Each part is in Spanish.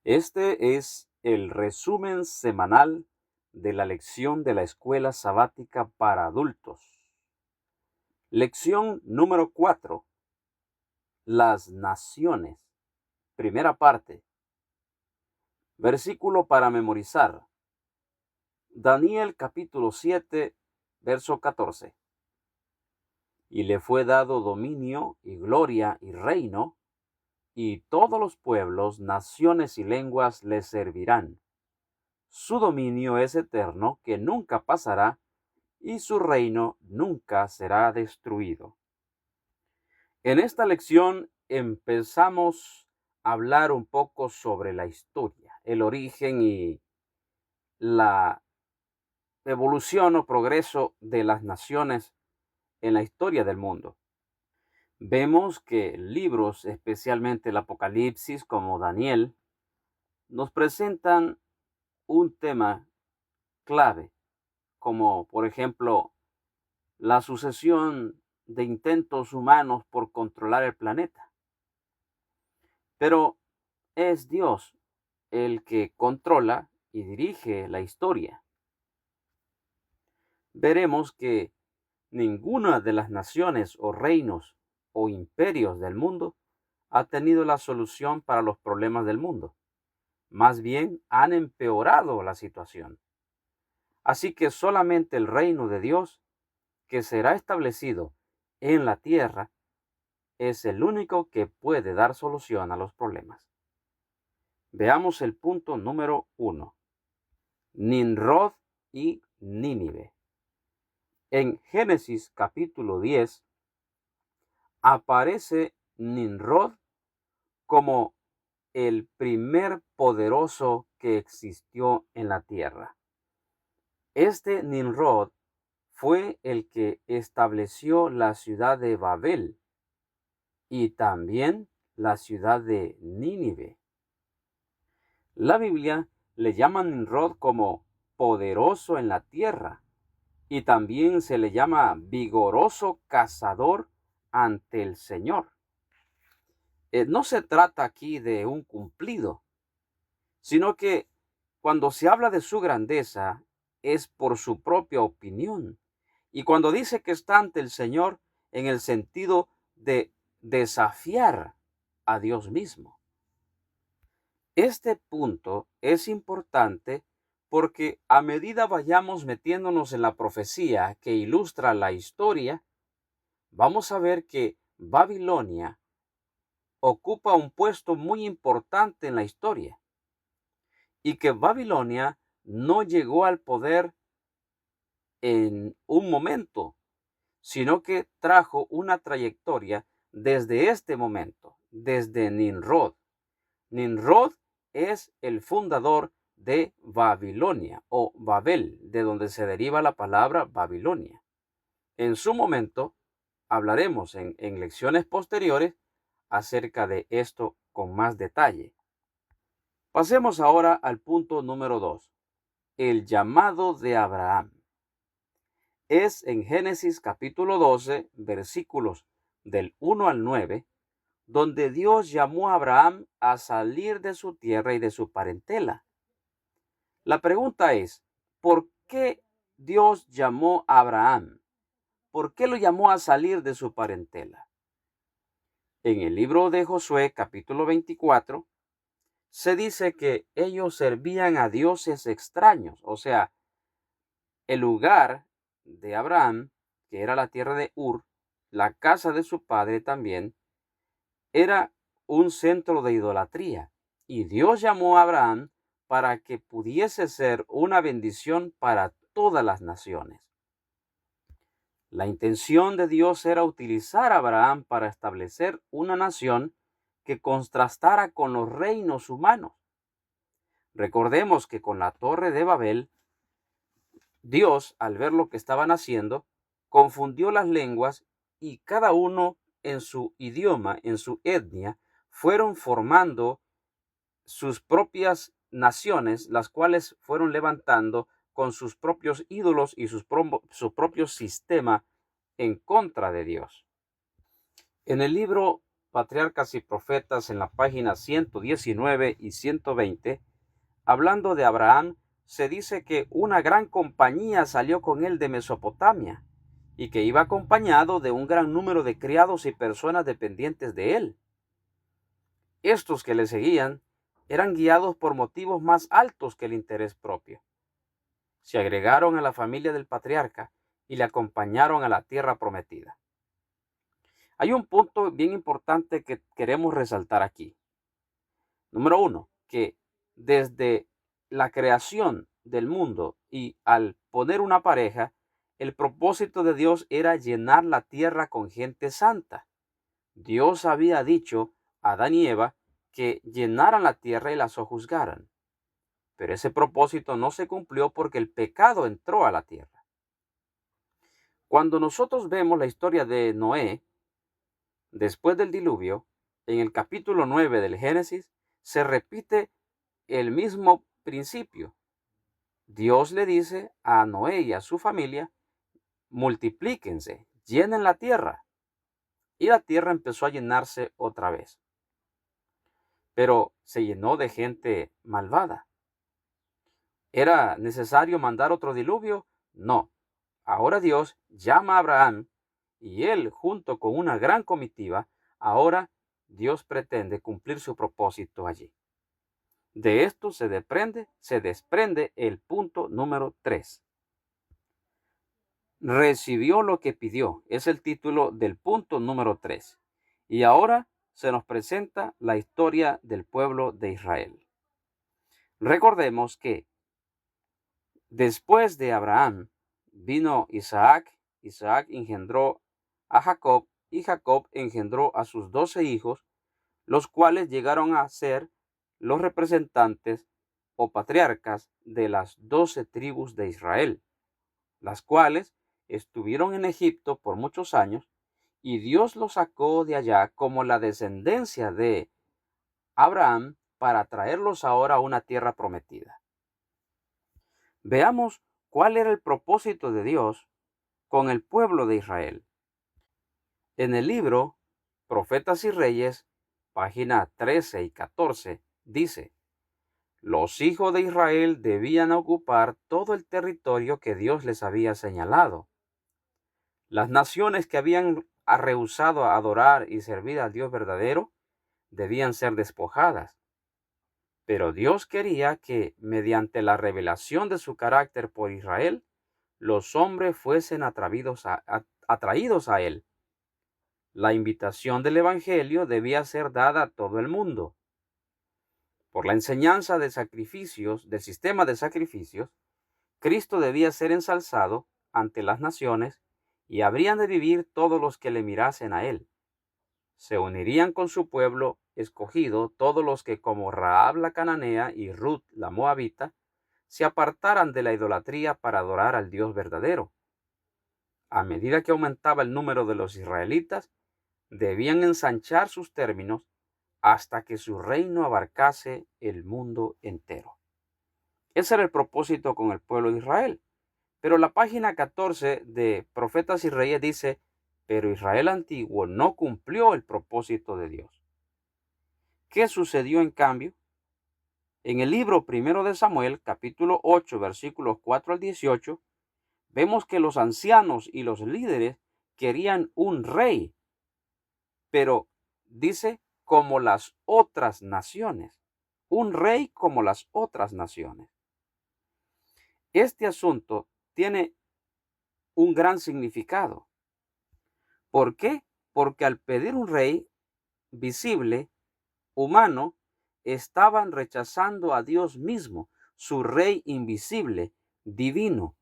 Este es el resumen semanal de la lección de la escuela sabática para adultos. Lección número 4. Las naciones. Primera parte. Versículo para memorizar. Daniel capítulo 7, verso 14. Y le fue dado dominio y gloria y reino, y todos los pueblos, naciones y lenguas le servirán. Su dominio es eterno, que nunca pasará, y su reino nunca será destruido. En esta lección empezamos a hablar un poco sobre la historia, el origen y la evolución o progreso de las naciones en la historia del mundo. Vemos que libros, especialmente el Apocalipsis como Daniel, nos presentan un tema clave, como por ejemplo la sucesión de intentos humanos por controlar el planeta. Pero es Dios el que controla y dirige la historia. Veremos que ninguna de las naciones o reinos o imperios del mundo ha tenido la solución para los problemas del mundo. Más bien han empeorado la situación. Así que solamente el reino de Dios, que será establecido en la tierra, es el único que puede dar solución a los problemas. Veamos el punto número 1. Nimrod y Nínive. En Génesis capítulo 10 aparece Nimrod como el primer poderoso que existió en la tierra. Este Nimrod fue el que estableció la ciudad de Babel y también la ciudad de Nínive. La Biblia le llama a Nimrod como poderoso en la tierra y también se le llama vigoroso cazador ante el Señor. No se trata aquí de un cumplido, sino que cuando se habla de su grandeza es por su propia opinión. Y cuando dice que está ante el Señor en el sentido de desafiar a Dios mismo. Este punto es importante porque a medida vayamos metiéndonos en la profecía que ilustra la historia, vamos a ver que Babilonia ocupa un puesto muy importante en la historia y que Babilonia no llegó al poder en un momento, sino que trajo una trayectoria desde este momento, desde Nimrod. Nimrod es el fundador de Babilonia o Babel, de donde se deriva la palabra Babilonia. En su momento hablaremos en lecciones posteriores acerca de esto con más detalle. Pasemos ahora al punto número 2, el llamado de Abraham. Es en Génesis capítulo 12, versículos del 1 al 9, donde Dios llamó a Abraham a salir de su tierra y de su parentela. La pregunta es, ¿por qué Dios llamó a Abraham? ¿Por qué lo llamó a salir de su parentela? En el libro de Josué, capítulo 24, se dice que ellos servían a dioses extraños, o sea, el lugar de Abraham, que era la tierra de Ur, la casa de su padre también, era un centro de idolatría. Y Dios llamó a Abraham para que pudiese ser una bendición para todas las naciones. La intención de Dios era utilizar a Abraham para establecer una nación que contrastara con los reinos humanos. Recordemos que con la Torre de Babel, Dios, al ver lo que estaban haciendo, confundió las lenguas y cada uno en su idioma, en su etnia, fueron formando sus propias naciones, las cuales fueron levantando con sus propios ídolos y su propio sistema en contra de Dios. En el libro Patriarcas y Profetas en la página 119 y 120, hablando de Abraham, se dice que una gran compañía salió con él de Mesopotamia y que iba acompañado de un gran número de criados y personas dependientes de él. Estos que le seguían eran guiados por motivos más altos que el interés propio. Se agregaron a la familia del patriarca y le acompañaron a la tierra prometida. Hay un punto bien importante que queremos resaltar aquí. Número 1, que desde la creación del mundo y al poner una pareja, el propósito de Dios era llenar la tierra con gente santa. Dios había dicho a Adán y Eva que llenaran la tierra y la sojuzgaran. Pero ese propósito no se cumplió porque el pecado entró a la tierra. Cuando nosotros vemos la historia de Noé, después del diluvio, en el capítulo 9 del Génesis, se repite el mismo principio. Dios le dice a Noé y a su familia, multiplíquense, llenen la tierra. Y la tierra empezó a llenarse otra vez. Pero se llenó de gente malvada. ¿Era necesario mandar otro diluvio? No. Ahora Dios llama a Abraham y él, junto con una gran comitiva, ahora Dios pretende cumplir su propósito allí. De esto se desprende el punto número 3. Recibió lo que pidió, es el título del punto número 3. Y ahora se nos presenta la historia del pueblo de Israel. Recordemos que después de Abraham vino Isaac, Isaac engendró a Jacob y Jacob engendró a sus 12 hijos, los cuales llegaron a ser los representantes o patriarcas de las 12 tribus de Israel, las cuales estuvieron en Egipto por muchos años y Dios los sacó de allá como la descendencia de Abraham para traerlos ahora a una tierra prometida. Veamos cuál era el propósito de Dios con el pueblo de Israel. En el libro Profetas y Reyes, página 13 y 14, dice: los hijos de Israel debían ocupar todo el territorio que Dios les había señalado. Las naciones que habían rehusado a adorar y servir al Dios verdadero debían ser despojadas. Pero Dios quería que, mediante la revelación de su carácter por Israel, los hombres fuesen atraídos a Él. La invitación del Evangelio debía ser dada a todo el mundo. Por la enseñanza de sacrificios, del sistema de sacrificios, Cristo debía ser ensalzado ante las naciones y habrían de vivir todos los que le mirasen a Él. Se unirían con su pueblo escogido todos los que, como Rahab la cananea y Ruth la moabita, se apartaran de la idolatría para adorar al Dios verdadero. A medida que aumentaba el número de los israelitas, debían ensanchar sus términos hasta que su reino abarcase el mundo entero. Ese era el propósito con el pueblo de Israel. Pero la página 14 de Profetas y Reyes dice: pero Israel antiguo no cumplió el propósito de Dios. ¿Qué sucedió en cambio? En el libro primero de Samuel, capítulo 8, versículos 4 al 18, vemos que los ancianos y los líderes querían un rey, pero dice como las otras naciones, un rey como las otras naciones. Este asunto tiene un gran significado. ¿Por qué? Porque al pedir un rey visible, humano, estaban rechazando a Dios mismo, su rey invisible, divino.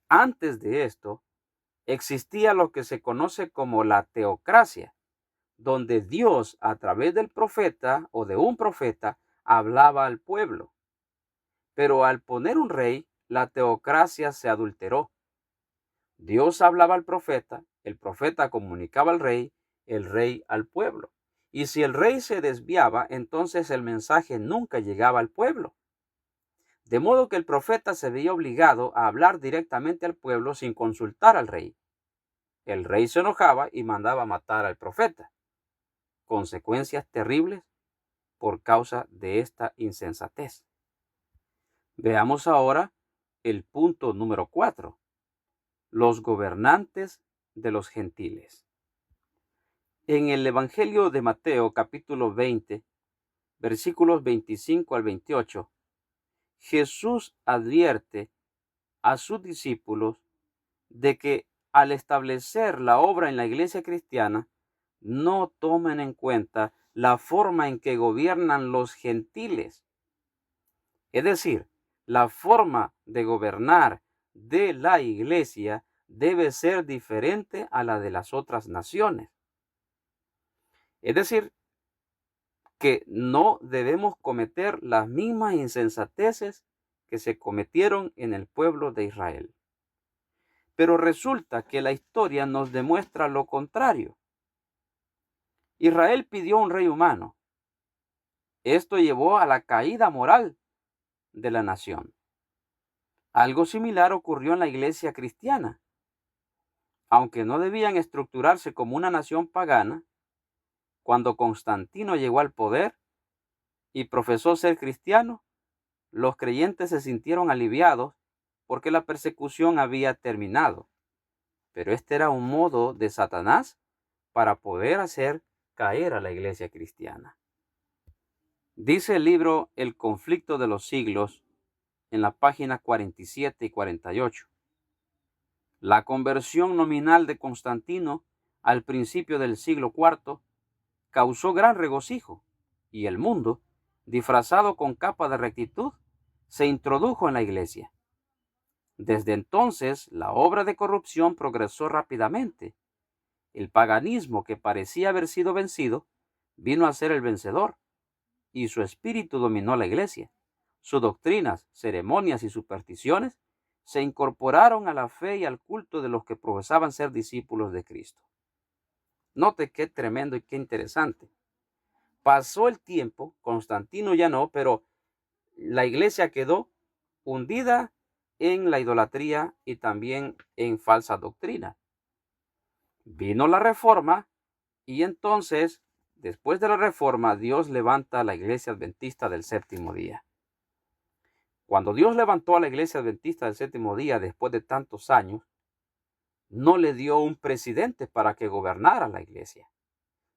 Antes de esto, existía lo que se conoce como la teocracia, donde Dios, a través del profeta o de un profeta, hablaba al pueblo. Pero al poner un rey, la teocracia se adulteró. Dios hablaba al profeta, el profeta comunicaba al rey, el rey al pueblo. Y si el rey se desviaba, entonces el mensaje nunca llegaba al pueblo. De modo que el profeta se veía obligado a hablar directamente al pueblo sin consultar al rey. El rey se enojaba y mandaba matar al profeta. consecuencias terribles por causa de esta insensatez. Veamos ahora el punto número 4. Los gobernantes de los gentiles. En el Evangelio de Mateo, capítulo 20, versículos 25 al 28, Jesús advierte a sus discípulos de que al establecer la obra en la iglesia cristiana, no tomen en cuenta la forma en que gobiernan los gentiles. Es decir, la forma de gobernar de la iglesia debe ser diferente a la de las otras naciones. Es decir, que no debemos cometer las mismas insensateces que se cometieron en el pueblo de Israel. Pero resulta que la historia nos demuestra lo contrario. Israel pidió un rey humano. Esto llevó a la caída moral de la nación. Algo similar ocurrió en la iglesia cristiana. Aunque no debían estructurarse como una nación pagana, cuando Constantino llegó al poder y profesó ser cristiano, los creyentes se sintieron aliviados porque la persecución había terminado. Pero este era un modo de Satanás para poder hacer caer a la iglesia cristiana. Dice el libro El conflicto de los siglos en la página 47 y 48. La conversión nominal de Constantino al principio del siglo IV causó gran regocijo y el mundo, disfrazado con capa de rectitud, se introdujo en la iglesia. Desde entonces, la obra de corrupción progresó rápidamente. El paganismo, que parecía haber sido vencido, vino a ser el vencedor, y su espíritu dominó la iglesia. Sus doctrinas, ceremonias y supersticiones se incorporaron a la fe y al culto de los que profesaban ser discípulos de Cristo. Note qué tremendo y qué interesante. Pasó el tiempo, Constantino ya no, pero la iglesia quedó hundida en la idolatría y también en falsa doctrina. Vino la reforma y entonces, después de la reforma, Dios levanta a la iglesia adventista del séptimo día. Cuando Dios levantó a la iglesia adventista del séptimo día después de tantos años, no le dio un presidente para que gobernara la iglesia,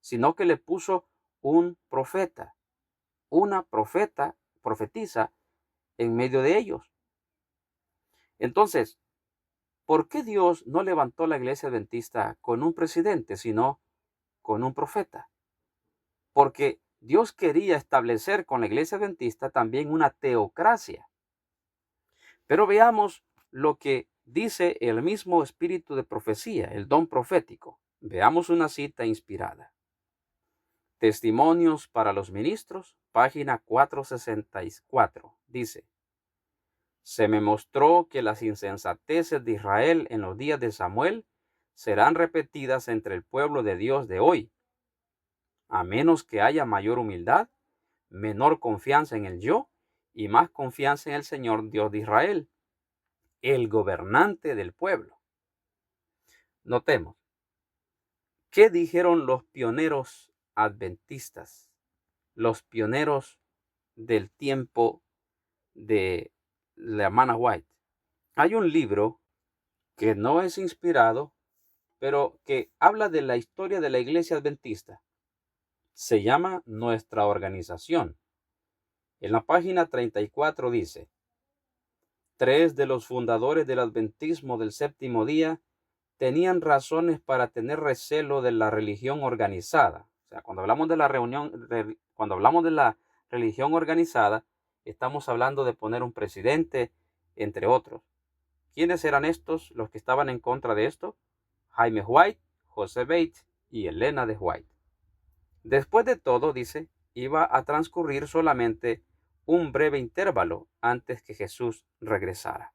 sino que le puso un profeta, una profetisa en medio de ellos. Entonces, ¿por qué Dios no levantó la iglesia adventista con un presidente, sino con un profeta? Porque Dios quería establecer con la iglesia adventista también una teocracia. Pero veamos lo que dice el mismo espíritu de profecía, el don profético. Veamos una cita inspirada. Testimonios para los ministros, página 464. Dice: se me mostró que las insensateces de Israel en los días de Samuel serán repetidas entre el pueblo de Dios de hoy, a menos que haya mayor humildad, menor confianza en el yo y más confianza en el Señor Dios de Israel, el gobernante del pueblo. Notemos, ¿qué dijeron los pioneros adventistas? Los pioneros del tiempo de la hermana White. Hay un libro que no es inspirado, pero que habla de la historia de la iglesia adventista. Se llama Nuestra Organización. En la página 34 dice: 3 de los fundadores del adventismo del séptimo día tenían razones para tener recelo de la religión organizada. O sea, cuando hablamos de la religión organizada, estamos hablando de poner un presidente, entre otros. ¿Quiénes eran estos los que estaban en contra de esto? Jaime White, José Bates y Elena de White. Después de todo, dice, iba a transcurrir solamente un breve intervalo antes que Jesús regresara.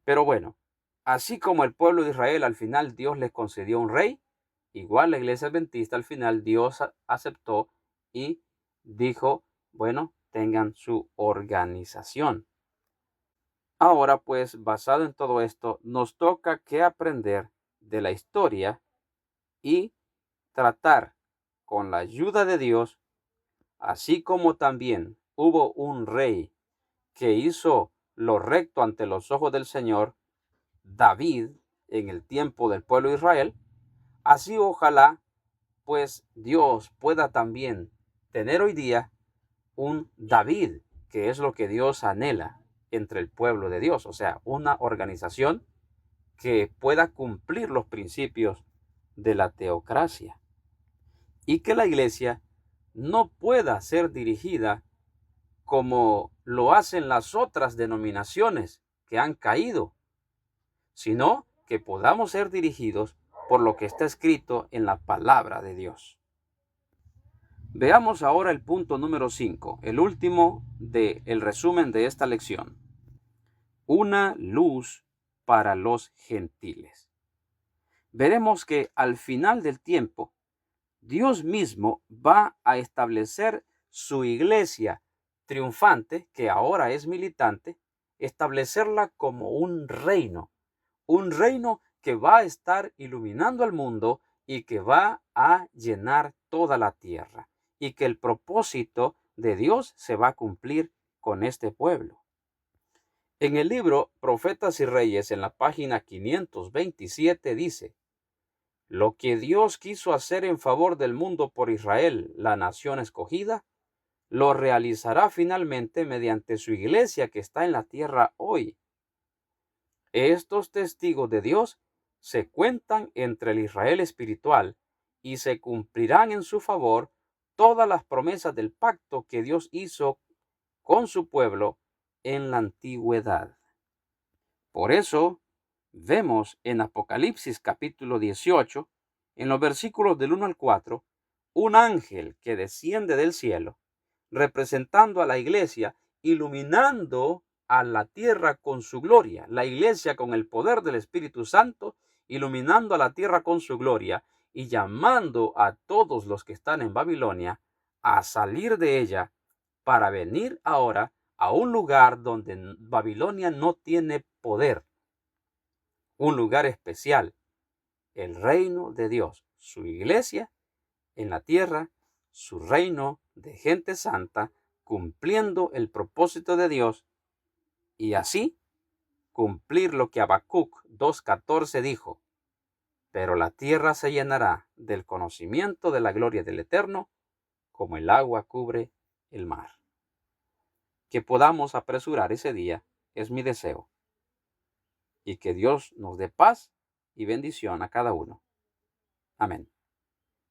Pero bueno, así como el pueblo de Israel al final Dios les concedió un rey, igual la iglesia adventista al final Dios aceptó y dijo, bueno, tengan su organización. Ahora pues, basado en todo esto, nos toca que aprender de la historia y tratar con la ayuda de Dios, así como también hubo un rey que hizo lo recto ante los ojos del Señor, David, en el tiempo del pueblo de Israel, así ojalá pues Dios pueda también tener hoy día un David, que es lo que Dios anhela entre el pueblo de Dios, o sea, una organización que pueda cumplir los principios de la teocracia y que la iglesia no pueda ser dirigida como lo hacen las otras denominaciones que han caído, sino que podamos ser dirigidos por lo que está escrito en la palabra de Dios. Veamos ahora el punto número 5, el último del resumen de esta lección. Una luz para los gentiles. Veremos que al final del tiempo, Dios mismo va a establecer su iglesia triunfante, que ahora es militante, establecerla como un reino que va a estar iluminando al mundo y que va a llenar toda la tierra, y que el propósito de Dios se va a cumplir con este pueblo. En el libro Profetas y Reyes, en la página 527, dice: lo que Dios quiso hacer en favor del mundo por Israel, la nación escogida, lo realizará finalmente mediante su iglesia que está en la tierra hoy. Estos testigos de Dios se cuentan entre el Israel espiritual y se cumplirán en su favor todas las promesas del pacto que Dios hizo con su pueblo en la antigüedad. Por eso vemos en Apocalipsis capítulo 18, en los versículos del 1 al 4, un ángel que desciende del cielo, representando a la iglesia, iluminando a la tierra con su gloria, la iglesia con el poder del Espíritu Santo, iluminando a la tierra con su gloria y llamando a todos los que están en Babilonia a salir de ella para venir ahora a un lugar donde Babilonia no tiene poder, un lugar especial, el reino de Dios, su iglesia en la tierra, su reino de gente santa, cumpliendo el propósito de Dios, y así cumplir lo que Habacuc 2:14 dijo: pero la tierra se llenará del conocimiento de la gloria del Eterno, como el agua cubre el mar. Que podamos apresurar ese día es mi deseo, y que Dios nos dé paz y bendición a cada uno. Amén.